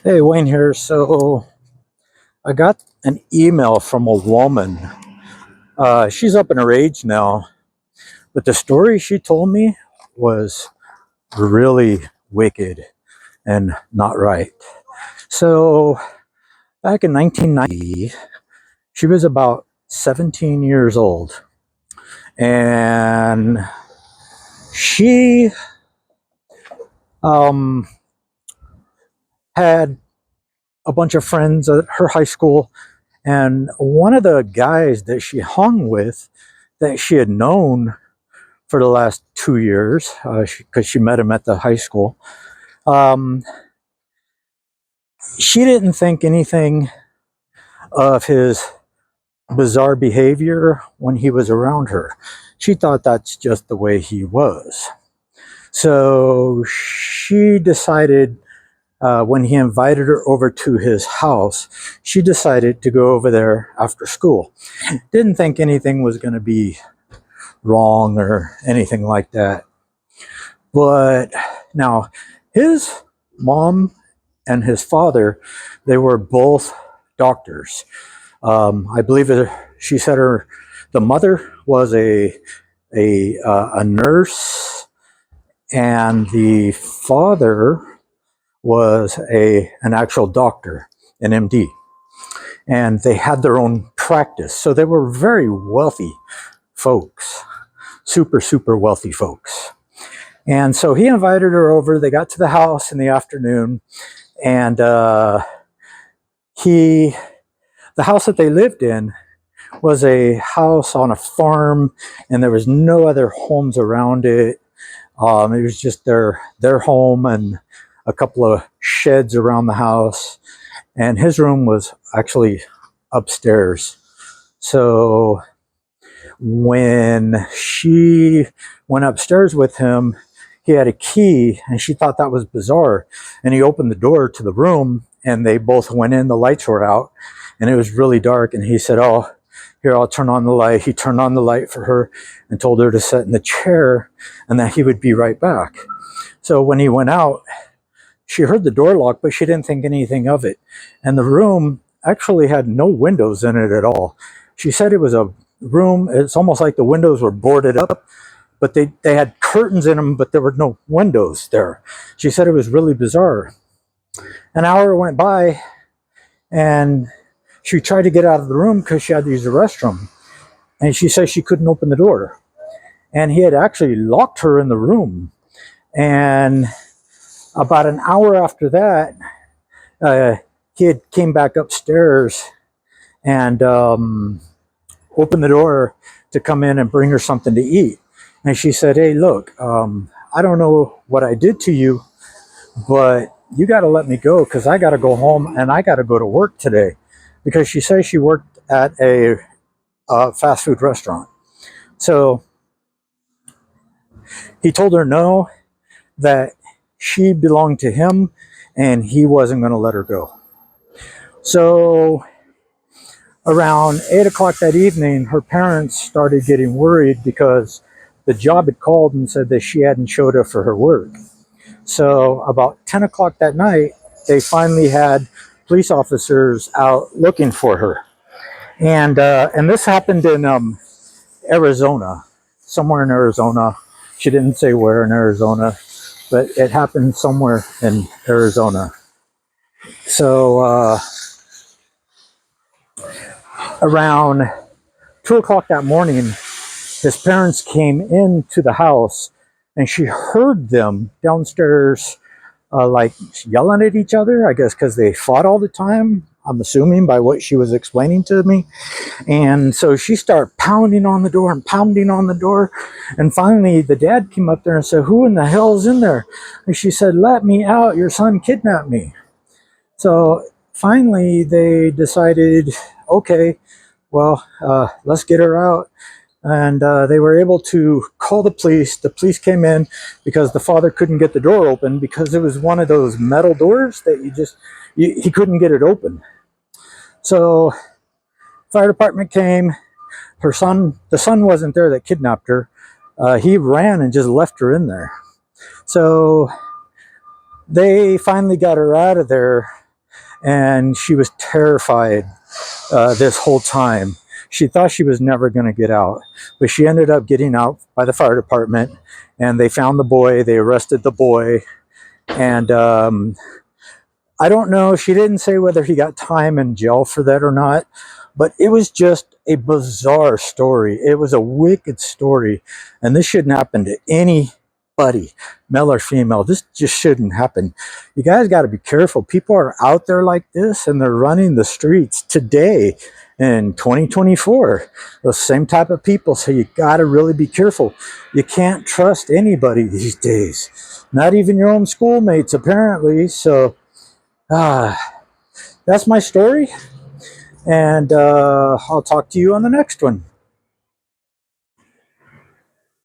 Hey, Wayne here. So I got an email from a woman. She's up in her age now, but the story she told me was really wicked and not right. So back in 1990, she was about 17 years old, and she um, had a bunch of friends at her high school. And one of the guys that she hung with, that she had known for the last 2 years, because she met him at the high school. Um, she didn't think anything of his bizarre behavior when he was around her. She thought that's just the way he was. So she decided, when he invited her over to his house, she decided to go over there after school. Didn't think anything was going to be wrong or anything like that. But now, his mom and his father, they were both doctors. I believe she said the mother was a nurse, and the father was an actual doctor, an MD, and they had their own practice. So they were very wealthy folks, super wealthy folks. And so he invited her over. They got to the house in the afternoon, and he the house that they lived in was a house on a farm, and there was no other homes around it. It was just their home and a couple of sheds around the house, and his room was actually upstairs. So when she went upstairs with him, he had a key, and she thought that was bizarre. And he opened the door to the room, and they both went in. The lights were out, and it was really dark. And he said, "Oh, here, I'll turn on the light." He turned on the light for her and told her to sit in the chair and that he would be right back. So when he went out, she heard the door lock, but she didn't think anything of it. And the room actually had no windows in it at all. She said it was a room, it's almost like the windows were boarded up, but they had curtains in them, but there were no windows there. She said it was really bizarre. An hour went by, and she tried to get out of the room because she had to use the restroom. And she said she couldn't open the door. And he had actually locked her in the room. And about an hour after that, he had came back upstairs and opened the door to come in and bring her something to eat. And she said, "Hey, look, I don't know what I did to you, but you got to let me go because I got to go home and I got to go to work today." Because she says she worked at a fast food restaurant. So he told her no, that she belonged to him and he wasn't going to let her go. So around 8 o'clock that evening, her parents started getting worried because the job had called and said that she hadn't showed up for her work. So about 10 o'clock that night, they finally had police officers out looking for her. And this happened in Arizona, somewhere in Arizona. She didn't say where in Arizona, but it happened somewhere in Arizona. So around 2 o'clock that morning, his parents came into the house, and she heard them downstairs, like yelling at each other, I guess because they fought all the time. I'm assuming by what she was explaining to me. And so she started pounding on the door and pounding on the door. And finally, the dad came up there and said, "Who in the hell's in there?" And she said, "Let me out. Your son kidnapped me." So finally, they decided, okay, well, let's get her out. And they were able to call the police. The police came in because the father couldn't get the door open because it was one of those metal doors that he couldn't get it open. So fire department came. The son wasn't there that kidnapped her. He ran and just left her in there. So they finally got her out of there. and she was terrified this whole time. She thought she was never going to get out, but she ended up getting out by the fire department, and they found the boy. They arrested the boy, and I don't know. She didn't say whether he got time in jail for that or not, but it was just a bizarre story. It was a wicked story, and this shouldn't happen to anybody, male or female. This just shouldn't happen. You guys got to be careful. People are out there like this, and they're running the streets today in 2024. Those same type of people. So you got to really be careful. You can't trust anybody these days, not even your own schoolmates, apparently. So that's my story, and I'll talk to you on the next one.